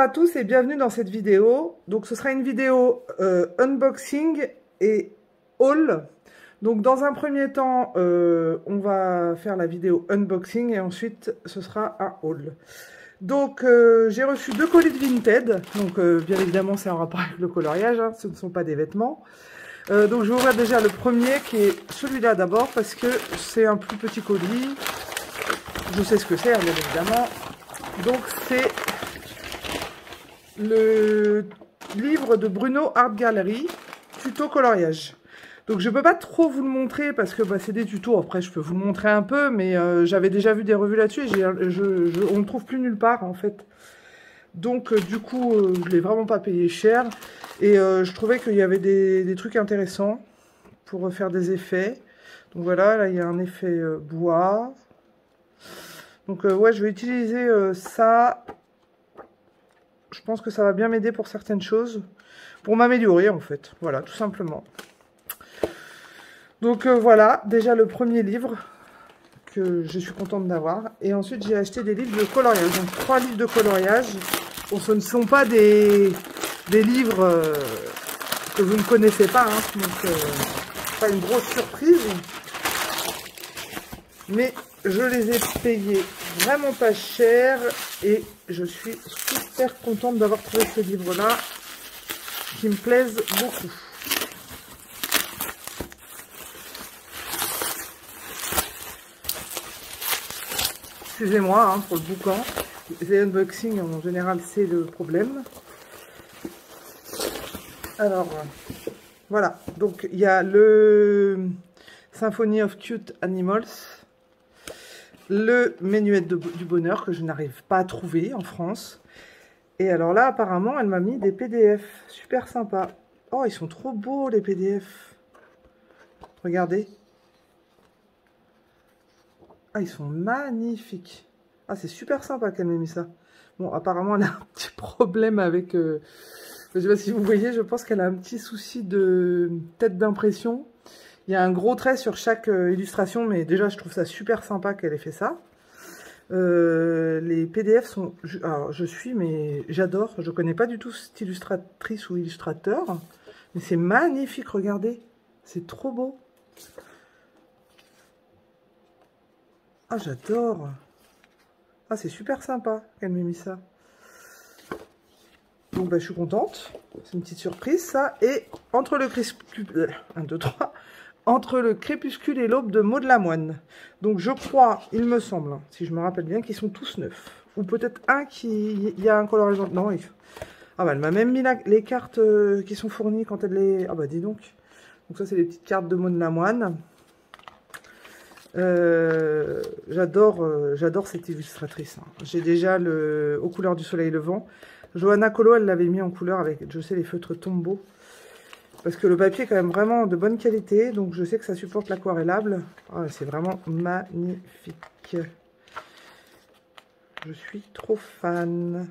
à tous et bienvenue dans cette vidéo. Donc ce sera une vidéo unboxing et haul. Donc dans un premier temps, on va faire la vidéo unboxing et ensuite ce sera un haul. Donc j'ai reçu 2 colis de Vinted. Donc bien évidemment c'est en rapport avec le coloriage, hein, ce ne sont pas des vêtements. Donc je vais ouvrir déjà le premier qui est celui-là d'abord parce que c'est un plus petit colis. Je sais ce que c'est, bien évidemment. Donc c'est le livre de Bruno Art Gallery, tuto coloriage. Donc je peux pas trop vous le montrer parce que c'est des tutos, après je peux vous le montrer un peu, mais j'avais déjà vu des revues là-dessus et on ne le trouve plus nulle part en fait. Donc du coup je l'ai vraiment pas payé cher et je trouvais qu'il y avait des trucs intéressants pour faire des effets. Donc voilà, là il y a un effet bois. Donc ouais, je vais utiliser ça. Je pense que ça va bien m'aider pour certaines choses, pour m'améliorer en fait, voilà, tout simplement. Donc voilà, déjà le premier livre que je suis contente d'avoir. Et ensuite j'ai acheté des livres de coloriage, donc 3 livres de coloriage. Bon, ce ne sont pas des livres que vous ne connaissez pas, hein, donc pas une grosse surprise. Mais je les ai payés vraiment pas cher et je suis super contente d'avoir trouvé ce livre-là qui me plaise beaucoup. Excusez-moi hein, pour le boucan. Les unboxings en général c'est le problème. Alors voilà, donc il y a le Symphony of Cute Animals. Le Menuet du bonheur que je n'arrive pas à trouver en France. Et alors là, apparemment, elle m'a mis des PDF. Super sympa. Oh, ils sont trop beaux, les PDF. Regardez. Ah, ils sont magnifiques. Ah, c'est super sympa qu'elle m'ait mis ça. Bon, apparemment, elle a un petit problème avec... je ne sais pas si vous voyez, je pense qu'elle a un petit souci de tête d'impression. Il y a un gros trait sur chaque illustration, mais déjà, je trouve ça super sympa qu'elle ait fait ça. Les PDF sont... Alors, mais j'adore. Je connais pas du tout cette illustratrice ou illustrateur. Mais c'est magnifique, regardez. C'est trop beau. Ah, j'adore. Ah, c'est super sympa qu'elle m'ait mis ça. Donc, je suis contente. C'est une petite surprise, ça. Et entre le crépuscule... 1, 2, 3... Entre le crépuscule et l'aube de Maud Lamoine. Donc je crois, il me semble, hein, si je me rappelle bien, qu'ils sont tous neufs. Ou peut-être un qui... Il y a un coloriage... Non, ah bah elle m'a même mis les cartes qui sont fournies quand elle les... Ah bah dis donc. Donc ça c'est les petites cartes de Maud Lamoine. J'adore cette illustratrice. Hein. J'ai déjà le Aux couleurs du soleil levant. Johanna Colo, elle l'avait mis en couleur avec, je sais, les feutres Tombeau. Parce que le papier est quand même vraiment de bonne qualité. Donc je sais que ça supporte l'aquarellable. Oh, c'est vraiment magnifique. Je suis trop fan.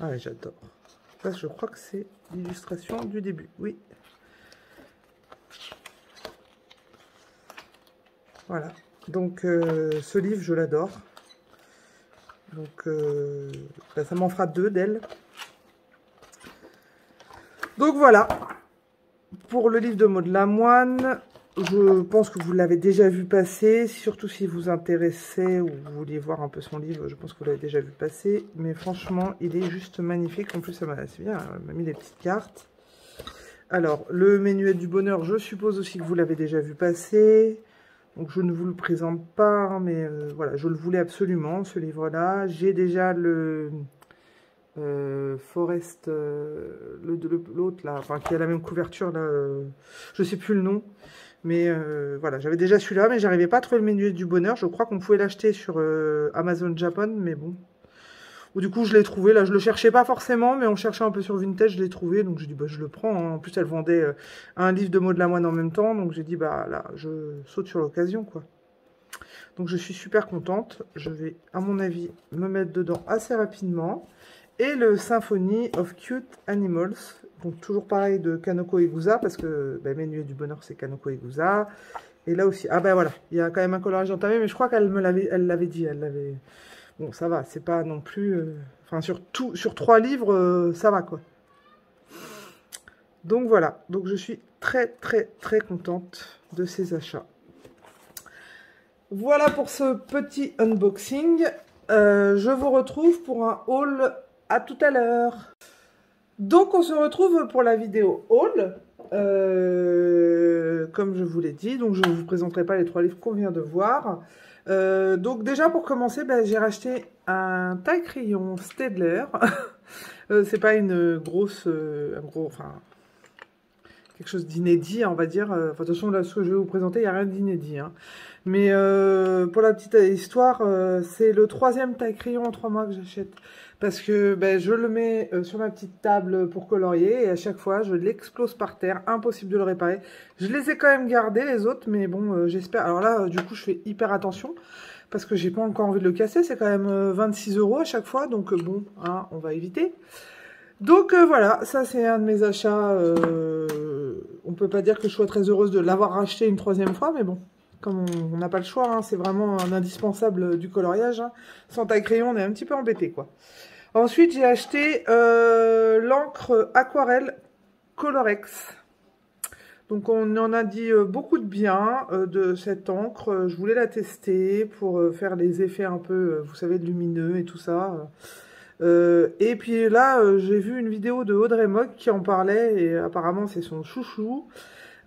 Ah j'adore. Ça je crois que c'est l'illustration du début. Oui. Voilà. Donc ce livre je l'adore. Donc ça m'en fera 2 d'elle. Donc voilà pour le livre de Maud Lamoine. Je pense que vous l'avez déjà vu passer, surtout si vous intéressez ou vous vouliez voir un peu son livre. Je pense que vous l'avez déjà vu passer, mais franchement il est juste magnifique. En plus c'est bien, elle m'a mis des petites cartes. Alors le Menuet du bonheur, je suppose aussi que vous l'avez déjà vu passer. Donc je ne vous le présente pas, hein, mais voilà, je le voulais absolument, ce livre-là. J'ai déjà le Forest, l'autre là, enfin qui a la même couverture là, je sais plus le nom. Mais voilà, j'avais déjà celui-là, mais j'arrivais pas à trouver le Menuet du bonheur. Je crois qu'on pouvait l'acheter sur Amazon Japan, mais bon. Ou du coup, je l'ai trouvé. Là, je le cherchais pas forcément, mais on cherchait un peu sur Vinted, je l'ai trouvé. Donc, j'ai dit, je le prends. Hein. En plus, elle vendait un livre de Maud Lamoine en même temps. Donc, j'ai dit, là, je saute sur l'occasion, quoi. Donc, je suis super contente. Je vais, à mon avis, me mettre dedans assez rapidement. Et le Symphony of Cute Animals. Donc toujours pareil de Kanoko Egusa, parce que ben, mes nuées du bonheur c'est Kanoko Egusa. Et là aussi, ah ben voilà, il y a quand même un coloriage entamé, mais je crois qu'elle me l'avait dit, elle l'avait... Bon, ça va, c'est pas non plus... Enfin, sur 3 livres, ça va, quoi. Donc voilà, donc je suis très, très, très contente de ces achats. Voilà pour ce petit unboxing. Je vous retrouve pour un haul à tout à l'heure. Donc, on se retrouve pour la vidéo haul. Comme je vous l'ai dit, donc je ne vous présenterai pas les 3 livres qu'on vient de voir. Donc déjà pour commencer, ben, j'ai racheté un taille-crayon Staedtler. C'est pas une grosse, enfin quelque chose d'inédit, on va dire. De toute façon, là, ce que je vais vous présenter, il n'y a rien d'inédit. Hein. Mais pour la petite histoire, c'est le 3e taille-crayon en 3 mois que j'achète. Parce que ben, je le mets sur ma petite table pour colorier et à chaque fois, je l'explose par terre. Impossible de le réparer. Je les ai quand même gardés, les autres, mais bon, j'espère... Alors là, du coup, je fais hyper attention parce que j'ai pas encore envie de le casser. C'est quand même 26 € à chaque fois, donc bon, hein, on va éviter. Donc voilà, ça c'est un de mes achats. On peut pas dire que je sois très heureuse de l'avoir racheté une 3e fois, mais bon. Comme on n'a pas le choix, hein, c'est vraiment un indispensable du coloriage. Hein. Sans taille-crayon, on est un petit peu embêté, quoi. Ensuite, j'ai acheté l'encre aquarelle Colorex. Donc, on en a dit beaucoup de bien de cette encre. Je voulais la tester pour faire les effets un peu, vous savez, lumineux et tout ça. Et puis là, j'ai vu une vidéo de Audrey Mogg qui en parlait et apparemment, c'est son chouchou.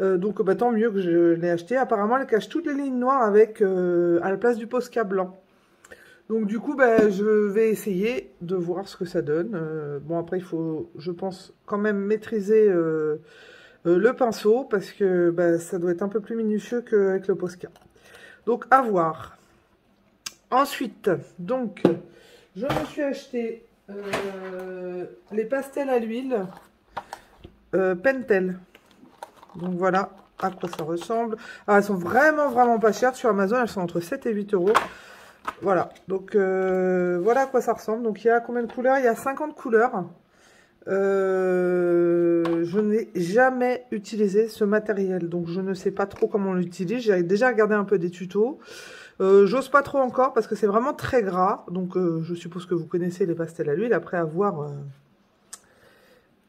Donc bah, tant mieux que je l'ai acheté. Apparemment, elle cache toutes les lignes noires avec à la place du Posca blanc. Donc du coup, bah, je vais essayer de voir ce que ça donne. Bon, après, il faut, je pense, quand même maîtriser le pinceau parce que bah, ça doit être un peu plus minutieux qu'avec le Posca. Donc, à voir. Ensuite, donc, je me suis acheté les pastels à l'huile Pentel. Donc voilà à quoi ça ressemble. Ah, elles sont vraiment, vraiment pas chères. Sur Amazon, elles sont entre 7 et 8 €. Voilà. Donc, voilà à quoi ça ressemble. Donc, il y a combien de couleurs? Il y a 50 couleurs. Je n'ai jamais utilisé ce matériel. Donc, je ne sais pas trop comment on l'utilise. J'ai déjà regardé un peu des tutos. J'ose pas trop encore parce que c'est vraiment très gras. Donc, je suppose que vous connaissez les pastels à l'huile. Après avoir...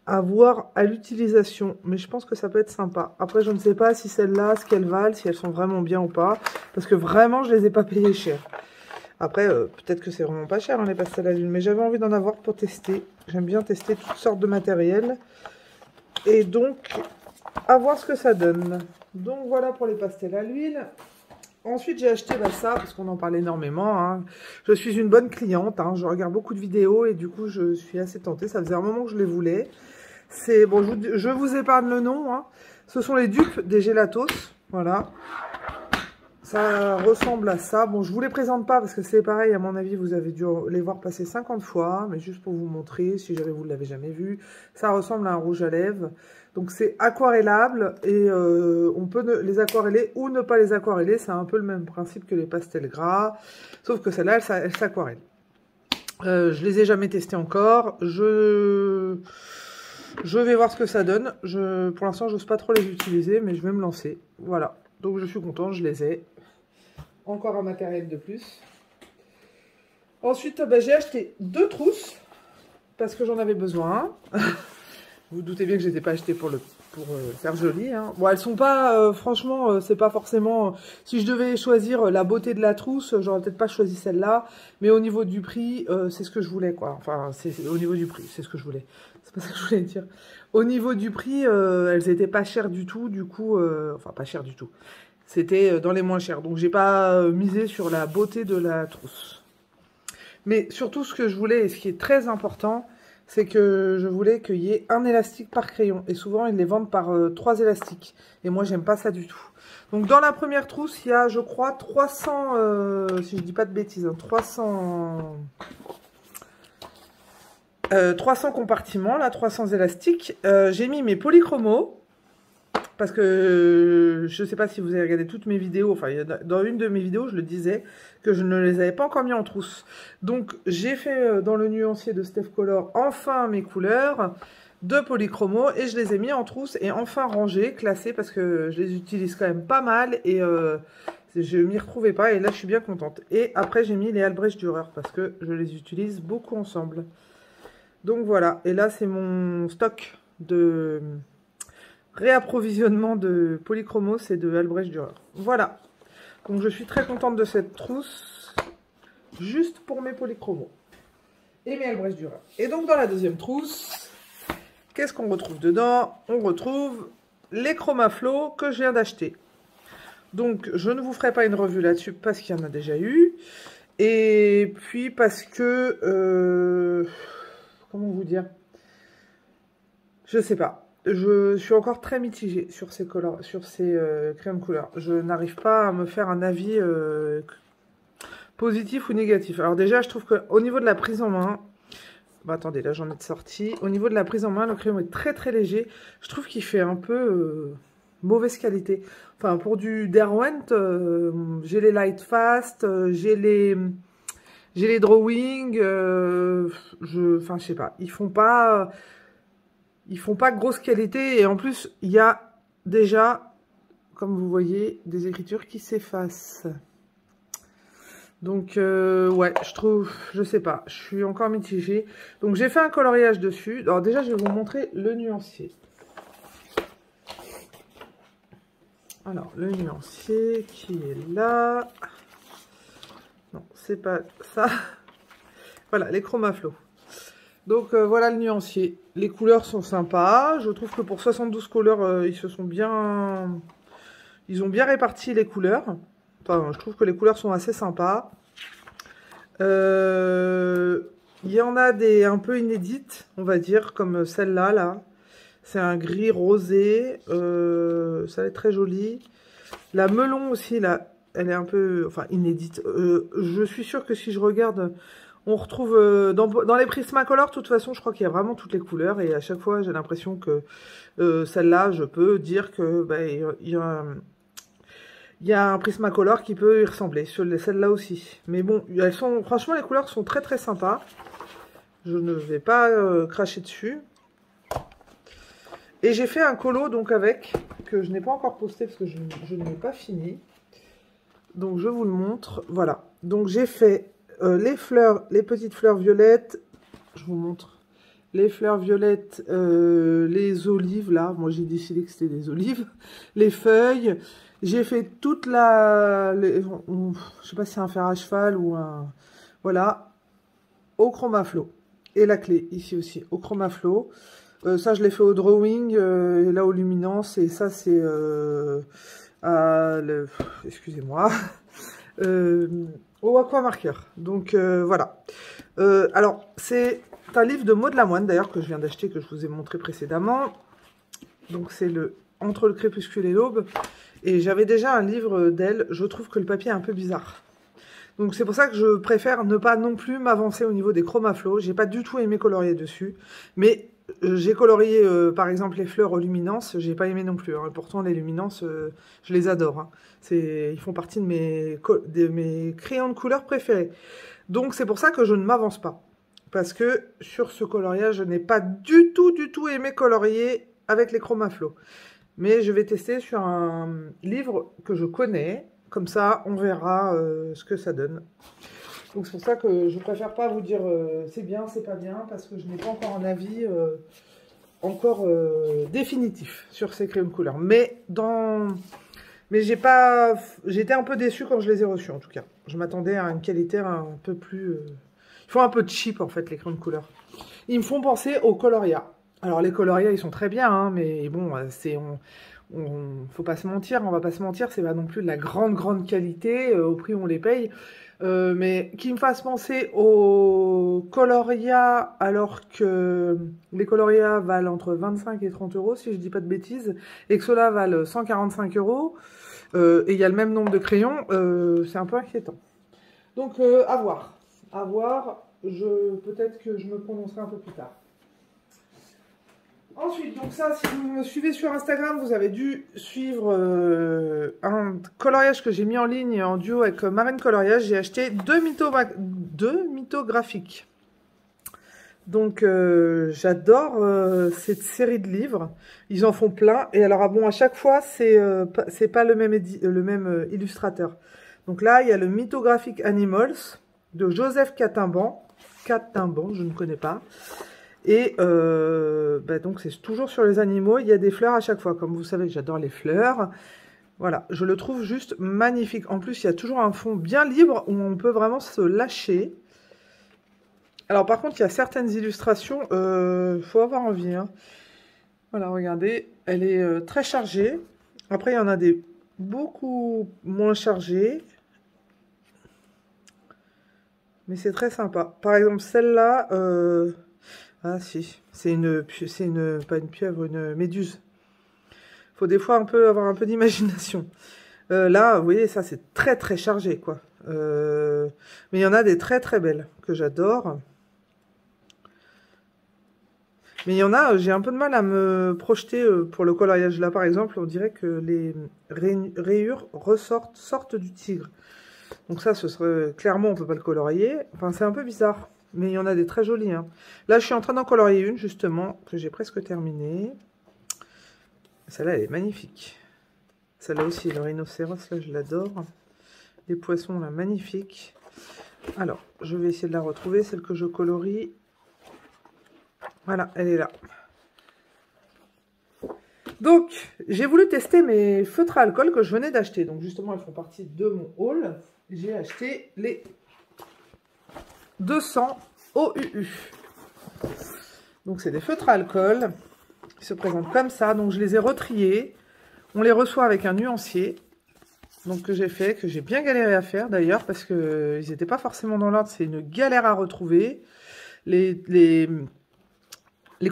à voir à l'utilisation, mais je pense que ça peut être sympa. Après, je ne sais pas si celles-là, ce qu'elles valent, si elles sont vraiment bien ou pas, parce que vraiment, je les ai pas payées cher. Après, peut-être que c'est vraiment pas cher, hein, les pastels à l'huile, mais j'avais envie d'en avoir pour tester. J'aime bien tester toutes sortes de matériel, et donc, à voir ce que ça donne. Donc, voilà pour les pastels à l'huile. Ensuite, j'ai acheté ça, parce qu'on en parle énormément. Hein. Je suis une bonne cliente, hein, je regarde beaucoup de vidéos et du coup, je suis assez tentée. Ça faisait un moment que je les voulais. C'est bon, je vous épargne le nom. Hein. Ce sont les dupes des Gelatos. Voilà. Ça ressemble à ça. Bon, je ne vous les présente pas parce que c'est pareil, à mon avis, vous avez dû les voir passer 50 fois. Mais juste pour vous montrer, si jamais vous ne l'avez jamais vu, ça ressemble à un rouge à lèvres. Donc c'est aquarellable et on peut les aquareller ou ne pas les aquareller. C'est un peu le même principe que les pastels gras. Sauf que celle-là, elle s'aquarelle. Je les ai jamais testés encore. Je vais voir ce que ça donne. Pour l'instant, je n'ose pas trop les utiliser, mais je vais me lancer. Voilà. Donc je suis contente, je les ai. Encore un matériel de plus. Ensuite, j'ai acheté 2 trousses parce que j'en avais besoin. Vous vous doutez bien que je les ai pas achetées pour faire joli. Hein. Bon, elles sont pas, franchement, c'est pas forcément... si je devais choisir la beauté de la trousse, j'aurais peut-être pas choisi celle-là. Mais au niveau du prix, c'est ce que je voulais, quoi. Enfin, au niveau du prix, c'est ce que je voulais. C'est pas ça que je voulais dire. Au niveau du prix, elles étaient pas chères du tout, du coup... enfin, pas chères du tout. C'était dans les moins chers. Donc, j'ai pas misé sur la beauté de la trousse. Mais surtout, ce que je voulais, et ce qui est très important... c'est que je voulais qu'il y ait un élastique par crayon. Et souvent, ils les vendent par 3 élastiques. Et moi, j'aime pas ça du tout. Donc, dans la première trousse, il y a, je crois, 300... si je dis pas de bêtises, hein, 300 compartiments, là, 300 élastiques. J'ai mis mes polychromos. Parce que je ne sais pas si vous avez regardé toutes mes vidéos, enfin dans une de mes vidéos je le disais que je ne les avais pas encore mis en trousse. Donc j'ai fait dans le nuancier de Steph Color enfin mes couleurs. de Polychromo et je les ai mis en trousse et enfin rangés, classés parce que je les utilise quand même pas mal et je m'y retrouvais pas et là je suis bien contente. Et après j'ai mis les Albrecht Dürer parce que je les utilise beaucoup ensemble. Donc voilà, et là c'est mon stock de réapprovisionnement de Polychromo, c'est de Albrecht Dürer. Voilà, donc je suis très contente de cette trousse, juste pour mes Polychromo et mes Albrecht Dürer. Et donc dans la deuxième trousse, qu'est-ce qu'on retrouve dedans? On retrouve les Chromaflow que je viens d'acheter. Donc je ne vous ferai pas une revue là-dessus parce qu'il y en a déjà eu. Et puis parce que... comment vous dire? Je sais pas. Je suis encore très mitigée sur ces crayons de couleur. Je n'arrive pas à me faire un avis positif ou négatif. Alors déjà, je trouve qu'au niveau de la prise en main... Bah, attendez, là j'en ai de sortie. Au niveau de la prise en main, le crayon est très très léger. Je trouve qu'il fait un peu mauvaise qualité. Enfin, pour du Derwent, j'ai les Light Fast, j'ai les drawings, enfin je sais pas, ils font pas grosse qualité et en plus il y a déjà, comme vous voyez, des écritures qui s'effacent. Donc ouais, je sais pas, je suis encore mitigée. Donc j'ai fait un coloriage dessus. Alors déjà je vais vous montrer le nuancier. Alors le nuancier qui est là. Non, c'est pas ça. Voilà, les Chromaflow. Donc voilà le nuancier. Les couleurs sont sympas. Je trouve que pour 72 couleurs, ils ont bien réparti les couleurs. Enfin, je trouve que les couleurs sont assez sympas. Il y en a des un peu inédites, on va dire, comme celle-là, là. C'est un gris rosé. Ça est très joli. La melon aussi, là, elle est un peu... Enfin, inédite. Je suis sûre que si je regarde... On retrouve dans les Prismacolor, de toute façon, je crois qu'il y a vraiment toutes les couleurs. Et à chaque fois, j'ai l'impression que celle-là, je peux dire que il y a un Prismacolor qui peut y ressembler. Sur celle-là aussi. Mais bon, franchement, les couleurs sont très très sympas. Je ne vais pas cracher dessus. Et j'ai fait un colo donc avec, que je n'ai pas encore posté parce que je ne l'ai pas fini. Donc je vous le montre. Voilà. Donc j'ai fait... les fleurs, les petites fleurs violettes, je vous montre, les fleurs violettes, les olives, là, moi j'ai décidé que c'était des olives, les feuilles, j'ai fait toute je sais pas si c'est un fer à cheval ou un, voilà, au Chromaflow, et la clé, ici aussi, au Chromaflow, ça je l'ai fait au drawing, et là au luminance, et ça c'est, excusez-moi, au aqua marqueur. Donc voilà. Alors c'est un livre de Maud Lamoine d'ailleurs que je viens d'acheter, que je vous ai montré précédemment. Donc c'est le Entre le crépuscule et l'aube. Et j'avais déjà un livre d'elle. Je trouve que le papier est un peu bizarre. Donc c'est pour ça que je préfère ne pas non plus m'avancer au niveau des Chromaflow. J'ai pas du tout aimé colorier dessus. Mais j'ai colorié par exemple les fleurs aux luminances. J'ai pas aimé non plus. Hein. Pourtant les luminances, je les adore. Hein. Ils font partie de mes crayons de couleur préférés. Donc c'est pour ça que je ne m'avance pas. Parce que sur ce coloriage, je n'ai pas du tout aimé colorier avec les Chromaflow. Mais je vais tester sur un livre que je connais. Comme ça, on verra ce que ça donne. Donc c'est pour ça que je préfère pas vous dire c'est bien, c'est pas bien. Parce que je n'ai pas encore un avis définitif sur ces crayons de couleur. Mais j'étais un peu déçue quand je les ai reçus en tout cas. Je m'attendais à une qualité un peu plus... Ils font un peu cheap en fait les crayons de couleur. Ils me font penser aux Coloria. Alors les Coloria ils sont très bien, hein, mais bon, faut pas se mentir, on va pas se mentir, c'est pas non plus de la grande qualité au prix où on les paye. Mais qui me fasse penser aux Coloria alors que les Coloria valent entre 25 et 30 euros si je dis pas de bêtises, et que ceux-là valent 145 euros. Et il y a le même nombre de crayons, c'est un peu inquiétant. Donc à voir. À voir, peut-être que je me prononcerai un peu plus tard. Ensuite, donc ça, si vous me suivez sur Instagram, vous avez dû suivre un coloriage que j'ai mis en ligne en duo avec Marine Coloriage. J'ai acheté deux mythos graphiques. Donc j'adore cette série de livres. Ils en font plein. Et alors bon, à chaque fois, c'est pas le même illustrateur. Donc là, il y a le Mythographic Animals de Joseph Catimban. Catimban, je ne connais pas. Et donc c'est toujours sur les animaux. Il y a des fleurs à chaque fois. Comme vous savez, j'adore les fleurs. Voilà, je le trouve juste magnifique. En plus, il y a toujours un fond bien libre où on peut vraiment se lâcher. Alors par contre, il y a certaines illustrations, faut avoir envie, hein. Voilà, regardez, elle est très chargée. Après, il y en a des beaucoup moins chargées. Mais c'est très sympa. Par exemple, celle-là, ah si, pas une pieuvre, une méduse. Faut des fois avoir un peu d'imagination. Là, vous voyez, ça c'est très très chargé, quoi. Mais il y en a des très très belles que j'adore. Mais il y en a, j'ai un peu de mal à me projeter pour le coloriage. Là, par exemple, on dirait que les rayures sortent du tigre. Donc ça, ce serait clairement, on peut pas le colorier. Enfin, c'est un peu bizarre. Mais il y en a des très jolis, hein. Là, je suis en train d'en colorier une, justement, que j'ai presque terminée. Celle-là, elle est magnifique. Celle-là aussi, le rhinocéros, là, je l'adore. Les poissons, là, magnifiques. Alors, je vais essayer de la retrouver, celle que je colorie. Voilà, elle est là. Donc, j'ai voulu tester mes feutres à alcool que je venais d'acheter. Donc, justement, elles font partie de mon haul. J'ai acheté les 200 OUU. Donc, c'est des feutres à alcool qui se présentent comme ça. Donc, je les ai retriés. On les reçoit avec un nuancier. Donc, que j'ai bien galéré à faire d'ailleurs, parce qu'ils n'étaient pas forcément dans l'ordre. C'est une galère à retrouver. Les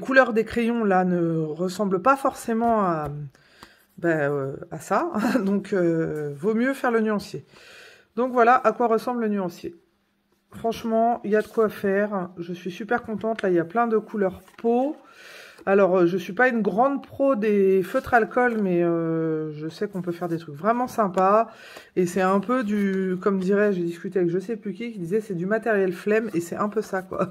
couleurs des crayons, là, ne ressemblent pas forcément à ça. Donc, vaut mieux faire le nuancier. Donc, voilà à quoi ressemble le nuancier. Franchement, il y a de quoi faire. Je suis super contente. Là, il y a plein de couleurs peau. Alors, je ne suis pas une grande pro des feutres alcool, mais je sais qu'on peut faire des trucs vraiment sympas. Et c'est un peu du, comme dirait, j'ai discuté avec je sais plus qui disait c'est du matériel flemme, et c'est un peu ça, quoi.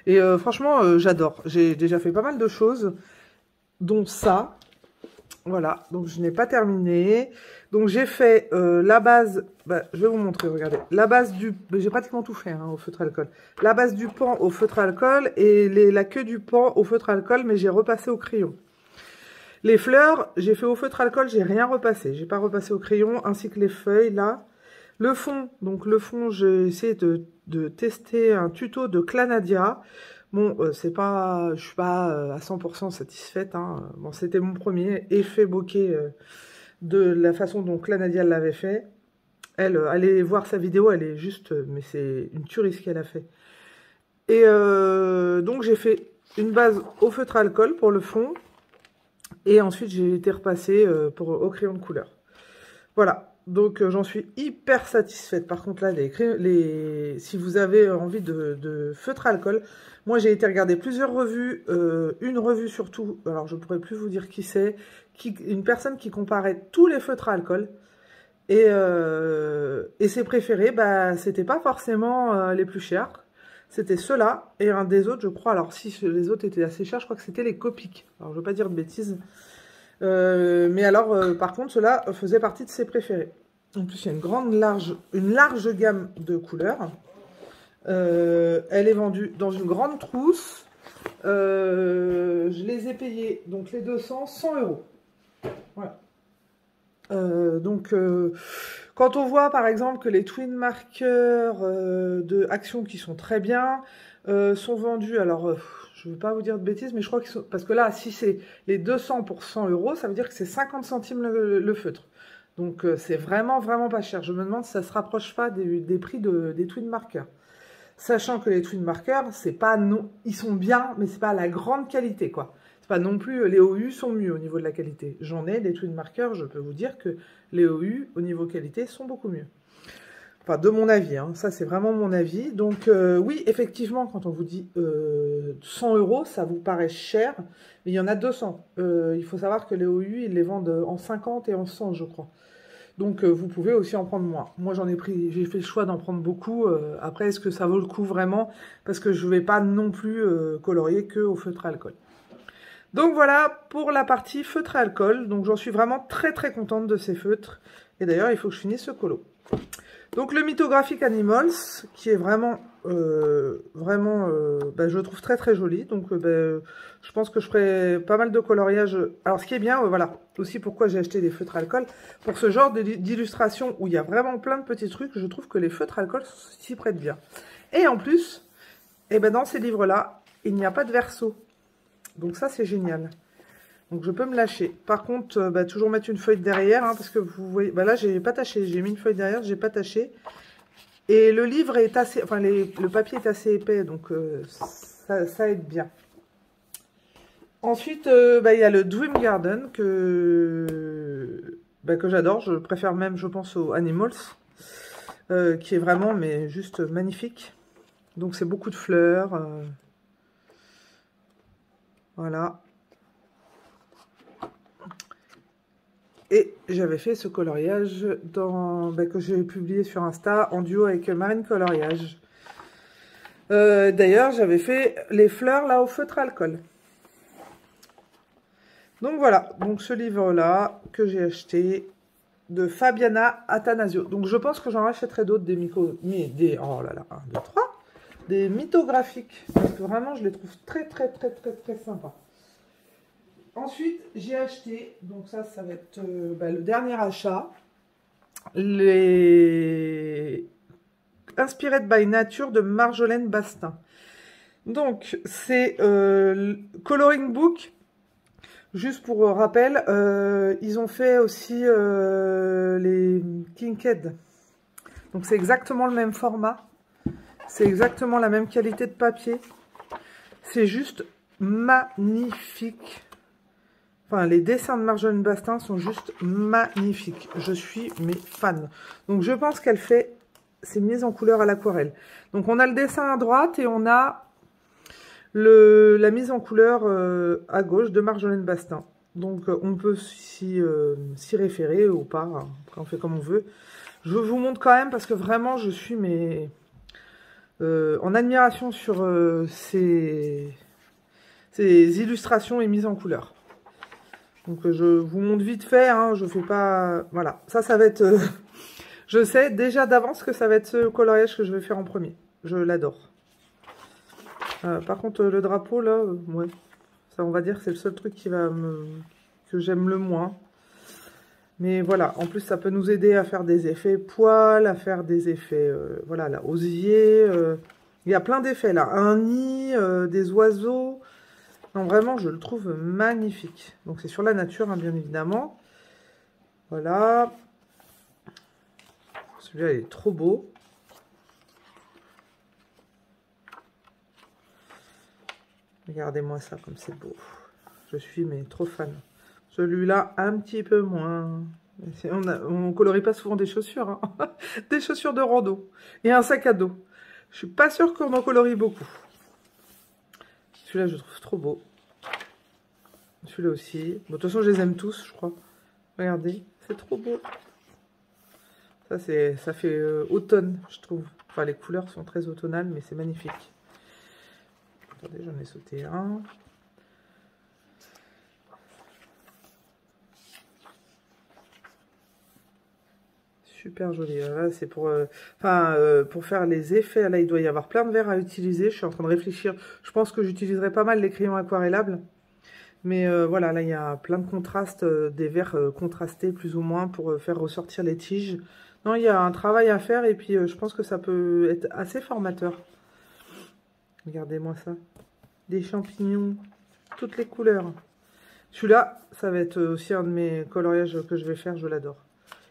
Et franchement, j'adore. J'ai déjà fait pas mal de choses, dont ça. Voilà, donc je n'ai pas terminé. Donc j'ai fait la base, je vais vous montrer, regardez. La base du, j'ai pratiquement tout fait, hein, au feutre alcool. La base du pan au feutre alcool et la queue du pan au feutre alcool, mais j'ai repassé au crayon. Les fleurs, j'ai fait au feutre alcool, j'ai rien repassé. J'ai pas repassé au crayon, ainsi que les feuilles, là. Le fond, donc le fond, j'ai essayé de tester un tuto de Clanadia. Bon, c'est pas, je suis pas à 100% satisfaite, hein. Bon, c'était mon premier effet bokeh de la façon dont Clanadia l'avait fait. Elle, allez voir sa vidéo, elle est juste, mais c'est une tuerie ce qu'elle a fait. Et donc j'ai fait une base au feutre à alcool pour le fond. Et ensuite j'ai été repassée au crayon de couleur. Voilà. Donc j'en suis hyper satisfaite. Par contre là, si vous avez envie de feutre à alcool, moi j'ai été regarder plusieurs revues, une revue surtout, alors je ne pourrais plus vous dire qui c'est, une personne qui comparait tous les feutres à alcool, et ses préférés, c'était pas forcément les plus chers, c'était ceux-là, et un des autres je crois, alors si les autres étaient assez chers, je crois que c'était les Copic, alors je ne veux pas dire de bêtises. Mais alors, par contre, cela faisait partie de ses préférés. En plus, il y a une large gamme de couleurs. Elle est vendue dans une grande trousse. Je les ai payés, donc les 200, 100 €. Voilà. Quand on voit par exemple que les twin markers de Action qui sont très bien sont vendus, alors je ne veux pas vous dire de bêtises, mais je crois qu'ils sont, parce que là, si c'est les 200 pour 100 €, ça veut dire que c'est 50 centimes le feutre. Donc c'est vraiment pas cher. Je me demande si ça se rapproche pas des prix des twin markers. Sachant que les twin markers, c'est pas non, ils sont bien, mais c'est pas la grande qualité, quoi. C'est pas non plus, les OU sont mieux au niveau de la qualité. J'en ai des twin markers, je peux vous dire que les OU, au niveau qualité, sont beaucoup mieux. Enfin, de mon avis, hein. Ça c'est vraiment mon avis. Donc oui, effectivement, quand on vous dit 100 €, ça vous paraît cher, mais il y en a 200. Il faut savoir que les OU, ils les vendent en 50 et en 100, je crois. Donc vous pouvez aussi en prendre moins. Moi j'ai fait le choix d'en prendre beaucoup. Après, est-ce que ça vaut le coup vraiment? Parce que je ne vais pas non plus colorier que au feutre à alcool. Donc voilà pour la partie feutre à alcool. Donc j'en suis vraiment très très contente de ces feutres. Et d'ailleurs, il faut que je finisse ce colo. Donc le Mythographic Animals, qui est vraiment, je le trouve très très joli. Donc je pense que je ferai pas mal de coloriage. Alors ce qui est bien, voilà, aussi pourquoi j'ai acheté des feutres alcool, pour ce genre d'illustration où il y a vraiment plein de petits trucs, je trouve que les feutres alcool s'y prêtent bien. Et en plus, dans ces livres-là, il n'y a pas de verso. Donc ça c'est génial. Donc je peux me lâcher. Par contre, toujours mettre une feuille derrière, hein, parce que vous voyez, là j'ai pas taché, j'ai mis une feuille derrière, j'ai pas taché. Et le livre est assez, le papier est assez épais, donc ça aide bien. Ensuite, il y a le Dream Garden que j'adore. Je préfère même, je pense, aux Animals, qui est vraiment, mais juste magnifique. Donc c'est beaucoup de fleurs. Voilà. Et j'avais fait ce coloriage que j'ai publié sur Insta en duo avec Marine Coloriage. D'ailleurs, j'avais fait les fleurs là au feutre à alcool. Donc voilà, donc ce livre-là que j'ai acheté de Fabiana Attanasio. Donc je pense que j'en rachèterai d'autres des mythographiques. Parce que vraiment, je les trouve très très très très très sympas. Ensuite, j'ai acheté, donc ça va être le dernier achat, les Inspired by Nature de Marjolaine Bastin. Donc, c'est Coloring Book. Juste pour rappel, ils ont fait aussi les Kinked. Donc, c'est exactement le même format. C'est exactement la même qualité de papier. C'est juste magnifique. Enfin, les dessins de Marjolaine Bastin sont juste magnifiques. Je suis fan. Donc, je pense qu'elle fait ses mises en couleur à l'aquarelle. Donc, on a le dessin à droite et on a la mise en couleur à gauche de Marjolaine Bastin. Donc, on peut s'y référer ou pas. Hein. Après, on fait comme on veut. Je vous montre quand même parce que vraiment, je suis en admiration sur ces illustrations et mises en couleur. Donc je vous montre vite fait, hein, je fais pas... Voilà, ça va être... je sais déjà d'avance que ça va être ce coloriage que je vais faire en premier. Je l'adore. Par contre, le drapeau, là, ouais. Ça, on va dire que c'est le seul truc que j'aime le moins. Mais voilà, en plus, ça peut nous aider à faire des effets poils, à faire des effets, voilà, là, osier. Il y a plein d'effets, là. Un nid, des oiseaux... Non, vraiment, je le trouve magnifique. Donc, c'est sur la nature, hein, bien évidemment. Voilà. Celui-là, il est trop beau. Regardez-moi ça, comme c'est beau. Je suis, trop fan. Celui-là, un petit peu moins. On colorie pas souvent des chaussures. Hein. Des chaussures de rando. Et un sac à dos. Je suis pas sûre qu'on en colorie beaucoup. Celui-là, je trouve trop beau. Celui-là aussi. Bon, de toute façon, je les aime tous, je crois. Regardez, c'est trop beau. Ça fait automne, je trouve. Enfin, les couleurs sont très automnales, mais c'est magnifique. Attendez, j'en ai sauté un. Super joli. Là, c'est pour faire les effets. Là, il doit y avoir plein de verres à utiliser. Je suis en train de réfléchir. Je pense que j'utiliserai pas mal les crayons aquarellables. Mais voilà, là, il y a plein de contrastes, des verres contrastés plus ou moins pour faire ressortir les tiges. Non, il y a un travail à faire et puis je pense que ça peut être assez formateur. Regardez-moi ça. Des champignons, toutes les couleurs. Celui-là, ça va être aussi un de mes coloriages que je vais faire. Je l'adore.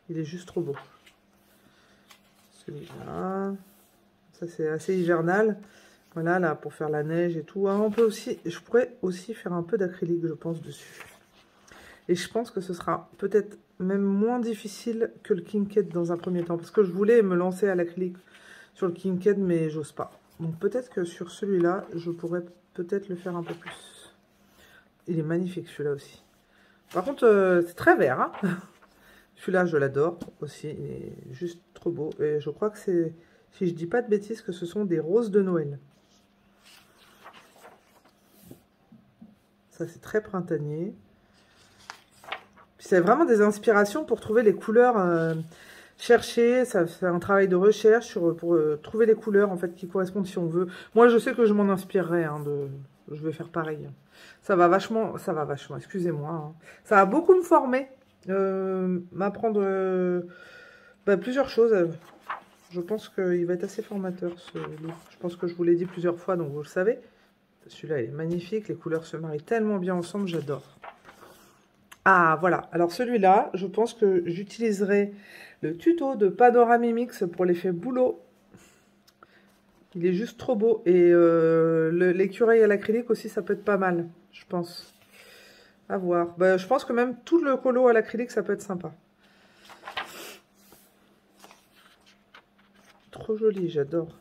Il est juste trop beau. Celui-là. Ça, c'est assez hivernal. Voilà, là, pour faire la neige et tout. Ah, je pourrais aussi faire un peu d'acrylique, je pense, dessus. Et je pense que ce sera peut-être même moins difficile que le Kinked dans un premier temps. Parce que je voulais me lancer à l'acrylique sur le Kinked, mais j'ose pas. Donc peut-être que sur celui-là, je pourrais peut-être le faire un peu plus. Il est magnifique, celui-là aussi. Par contre, c'est très vert, hein. Celui-là, je l'adore aussi. Il est juste trop beau. Et je crois que c'est, si je dis pas de bêtises, que ce sont des roses de Noël. Ça, c'est très printanier. C'est vraiment des inspirations pour trouver les couleurs. Chercher, ça fait un travail de recherche pour trouver les couleurs en fait qui correspondent si on veut. Moi, je sais que je m'en inspirerai. Je vais faire pareil. Ça va vachement, excusez-moi. Hein. Ça va beaucoup me former. M'apprendre plusieurs choses. Je pense qu'il va être assez formateur ce livre. Je pense que je vous l'ai dit plusieurs fois, donc vous le savez. Celui-là, il est magnifique. Les couleurs se marient tellement bien ensemble, j'adore. Ah, voilà. Alors celui-là, je pense que j'utiliserai le tuto de Panorama Mix pour l'effet boulot. Il est juste trop beau. Et l'écureuil à l'acrylique aussi, ça peut être pas mal, je pense. À voir. Bah, je pense que même tout le colo à l'acrylique, ça peut être sympa. Trop joli, j'adore.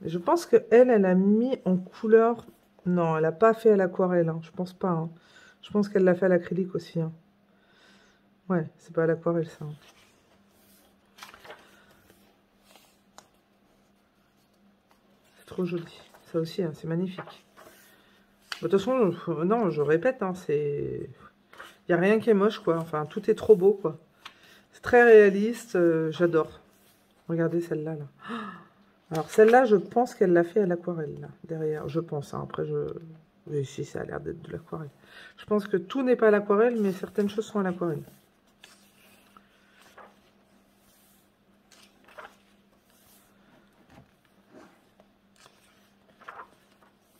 Je pense qu'elle, elle a mis en couleur... Non, elle n'a pas fait à l'aquarelle, hein. Je pense pas. Hein. Je pense qu'elle l'a fait à l'acrylique aussi. Hein. Ouais, c'est pas à l'aquarelle, ça. Hein. C'est trop joli. Ça aussi, hein, c'est magnifique. De toute façon, non, je répète, hein, c'est... Il n'y a rien qui est moche, quoi. Enfin, tout est trop beau, quoi. C'est très réaliste, j'adore. Regardez celle-là, là. Alors, celle-là, je pense qu'elle l'a fait à l'aquarelle, là, derrière. Je pense, hein. Après, oui, si, ça a l'air d'être de l'aquarelle. Je pense que tout n'est pas à l'aquarelle, mais certaines choses sont à l'aquarelle.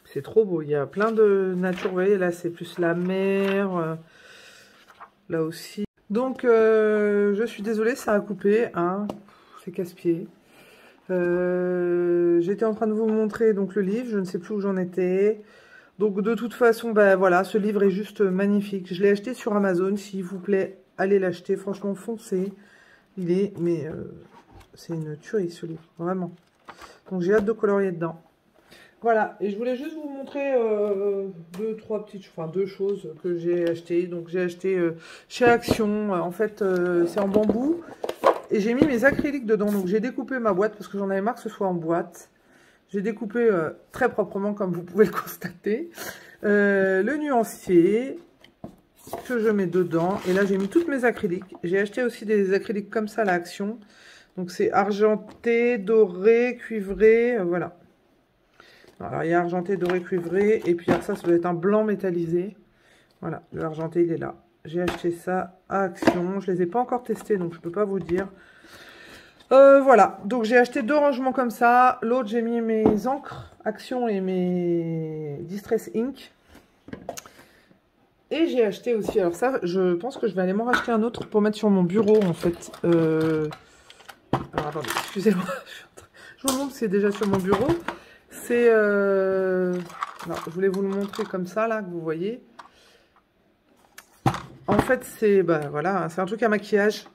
C'est trop beau. Il y a plein de nature. Vous voyez, là, c'est plus la mer. Là aussi. Donc, je suis désolée, ça a coupé. Hein. C'est casse-pied. J'étais en train de vous montrer donc le livre. Je ne sais plus où j'en étais. Donc, de toute façon, ben voilà, ce livre est juste magnifique. Je l'ai acheté sur Amazon. S'il vous plaît, allez l'acheter. Franchement, foncez. Il est... Mais c'est une tuerie, ce livre. Vraiment. Donc, j'ai hâte de colorier dedans. Voilà, et je voulais juste vous montrer deux choses que j'ai achetées. Donc j'ai acheté chez Action, en fait c'est en bambou. Et j'ai mis mes acryliques dedans, donc j'ai découpé ma boîte parce que j'en avais marre que ce soit en boîte. J'ai découpé très proprement comme vous pouvez le constater. Le nuancier que je mets dedans. Et là j'ai mis toutes mes acryliques. J'ai acheté aussi des acryliques comme ça à l'Action. Donc c'est argenté, doré, cuivré, voilà. Alors, il y a argenté, doré, cuivré. Et puis, alors ça doit être un blanc métallisé. Voilà, le argenté, il est là. J'ai acheté ça à Action. Je ne les ai pas encore testés, donc je ne peux pas vous dire. Voilà, donc j'ai acheté 2 rangements comme ça. L'autre, j'ai mis mes encres Action et mes Distress Ink. Et j'ai acheté aussi, alors ça, je pense que je vais aller m'en racheter un autre pour mettre sur mon bureau, en fait. Alors, attendez, excusez-moi. Je vous montre, c'est déjà sur mon bureau. C'est... Alors, je voulais vous le montrer comme ça, là, que vous voyez. En fait, c'est... Bah, voilà, c'est un truc à maquillage.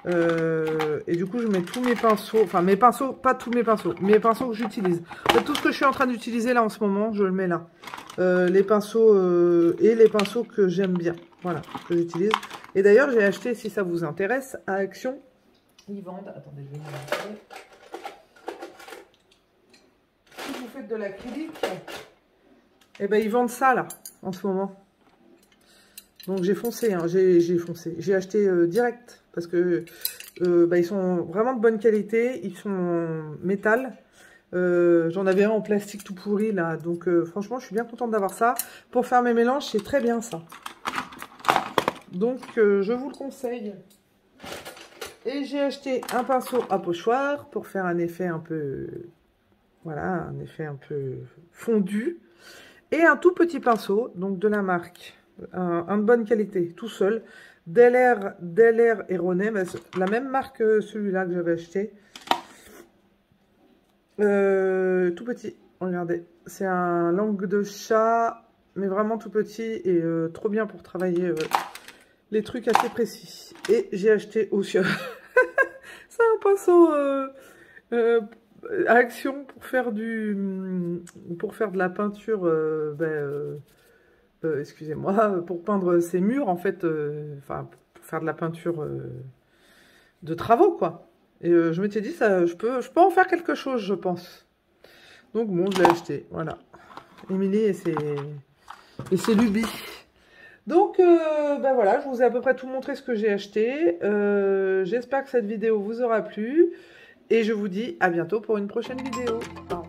Et du coup, je mets tous mes pinceaux. Enfin, mes pinceaux, pas tous mes pinceaux. Mes pinceaux que j'utilise. En fait, tout ce que je suis en train d'utiliser, là, en ce moment, je le mets là. Les pinceaux et les pinceaux que j'aime bien. Voilà, que j'utilise. Et d'ailleurs, j'ai acheté, si ça vous intéresse, à Action. Ils vendent... Attendez, je vais vous montrer. Si vous faites de l'acrylique, eh ben ils vendent ça là en ce moment. Donc j'ai foncé, hein, j'ai foncé. J'ai acheté direct parce que ils sont vraiment de bonne qualité. Ils sont en métal. J'en avais un en plastique tout pourri là. Donc franchement, je suis bien contente d'avoir ça. Pour faire mes mélanges, c'est très bien ça. Donc je vous le conseille. Et j'ai acheté un pinceau à pochoir pour faire un effet un peu... Voilà, un effet un peu fondu. Et un tout petit pinceau, donc de la marque, un de bonne qualité, tout seul. Delair et Ronet, la même marque que celui-là que j'avais acheté. Tout petit, regardez. C'est un langue de chat, mais vraiment tout petit et trop bien pour travailler les trucs assez précis. Et j'ai acheté aussi... C'est un pinceau... Action pour faire de la peinture excusez-moi, pour peindre ces murs en fait, enfin pour faire de la peinture de travaux, quoi. Et je m'étais dit, ça, je peux en faire quelque chose, je pense. Donc bon, je l'ai acheté, voilà. Émilie et ses lubies. Donc, ben voilà, je vous ai à peu près tout montré ce que j'ai acheté. J'espère que cette vidéo vous aura plu. Et je vous dis à bientôt pour une prochaine vidéo. Au revoir.